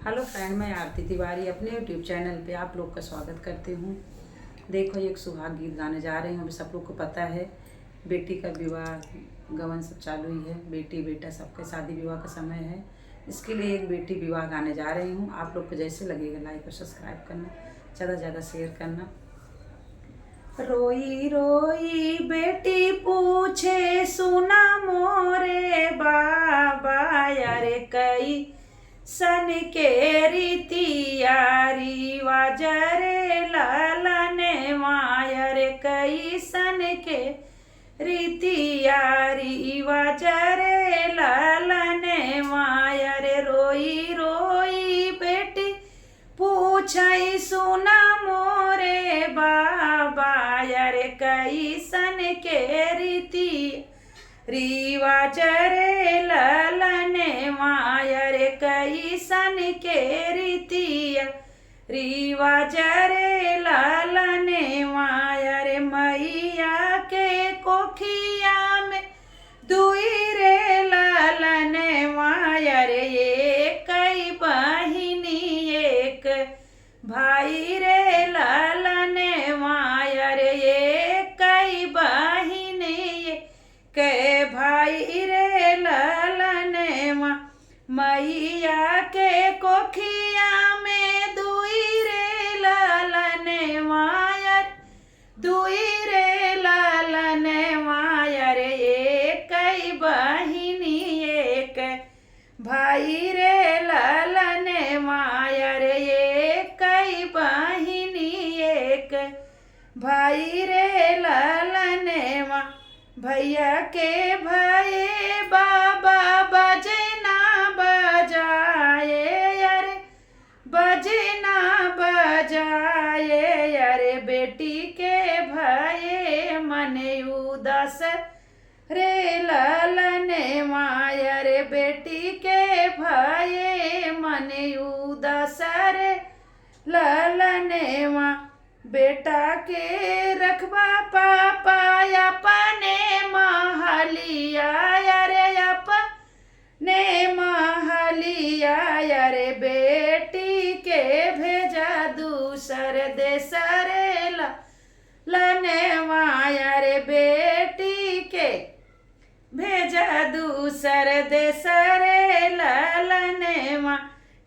Hello friend, मैं आरती तिवारी अपने YouTube channel पे आप लोग का स्वागत करती हूँ। देखो, एक सुहाग गीत गाने जा रही हूँ। अभी सब लोग को पता है बेटी का विवाह गवन सब चालू ही है। बेटी बेटा सबके शादी विवाह का समय है, इसके लिए एक बेटी विवाह गाने जा रही हूँ। आप लोग को जैसे लगेगा लाइक और सब्सक्राइब करना, ज़्यादा से ज़्यादा शेयर करना। रोई रोई बेटी पूछे सुना मोरे बाबा, यारे कई सन के रीतिया रिवाज रे लालने मायर कई सन के रीतिया रिवाज रे लालने मायर। रोई रोई बेटी पूछई सुना मोरे बाबा, यार कई सन के रीति रिवाज रे ललने मायर कई सन के रीतिया रिवाज रे ललने मायर। मैया के कोखिया में दुई रे ललने मायर, एक कई बहिनी एक भाई रे ललने मायर, एक कई बहिनी के भाई रे ललने मा। मैया के कोखिया में दुई रे ललने मायर, दुई रे ललने मायर, एक कई बहिनी एक भाई रे ललने मायर, एक कई बहिनी एक भाई रे ललने मा। भैया के भाई बाबा बजे ना बजाए, अरे बजे ना बजाए, अरे बेटी के भाई मन उदास रे ललने मायर, बेटी के भाई मन उदास रे ललने मा। बेटा के रखबा पापा अपने महलिया, अरे अपने महलिया, अरे बेटी के भेजा दूसर देश रे ललने मायर, बेटी के भेजा दूसर देश रे ललने मा।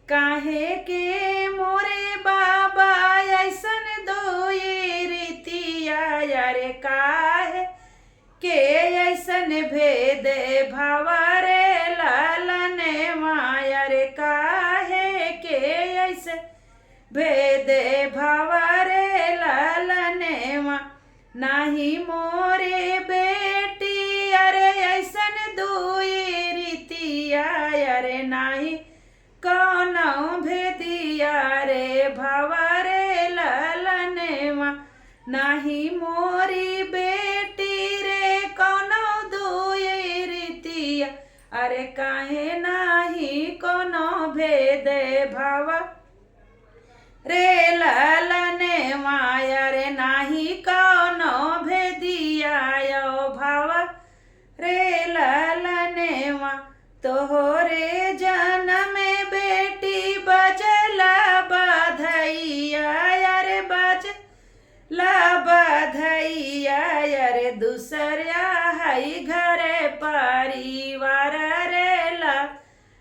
काहे के मोरे बाबा ऐसन दोई रीतिया, यारे काहे के ऐसन भेद भाव रे ललने मायर, काहे के ऐसे भेद भाव रे ललने मा। नाही मोरे बेटी अरे ऐसन दुई रीतिया, अरे नाही कौनो भेदिया रे भाव रे ललने मा। नाही मोरी बेटी रे कौनो दुई रीतिया, अरे काहे नाही कोनो भेद भाव रे ललने माया, रे नाही कौनो भेदिया यो भाव रे ललने मा। तोहरे जन्म बेटी बजला बधैया, अरे बजला बधैया, अरे दूसरा हई घरे परिवार रे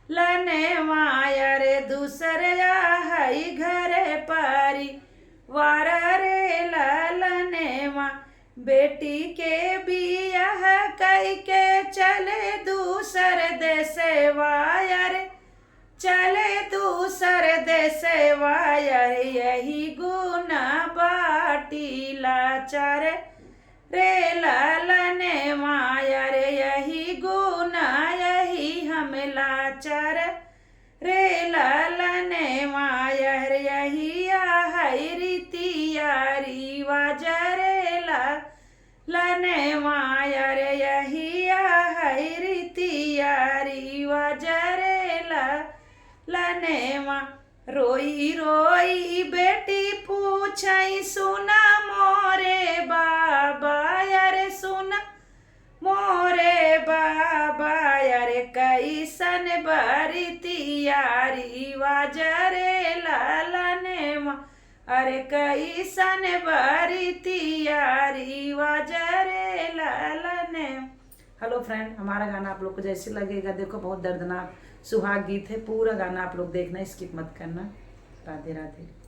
ललने माया, रे दूसरा हई घरे परिवार रे ललने मा। बेटी के बियाह कई के चले दूसर देशे वायर, चले दूसर देशे वायर, यही गुना बाटी लाचार रे ललने मायर, यही गुना यही हम लाचार रे ललने मायर, यही आहई रीतिया रिवाज रे ललने मायर, यही आहई रीतिया रिवाज रे ललने मा। रोई रोई बेटी पूछई सुना मोरे बाबा, अरे सुना मोरे बाबा, अरे कैसन बरी तियारी वाजरे ललने माँ, अरे कैसन बरी तियारी वाजरे ललने। हेलो फ्रेंड, हमारा गाना आप लोग को जैसे लगेगा, देखो बहुत दर्दनाक सुहाग गीत है, पूरा गाना आप लोग देखना, स्किप मत करना। राधे राधे।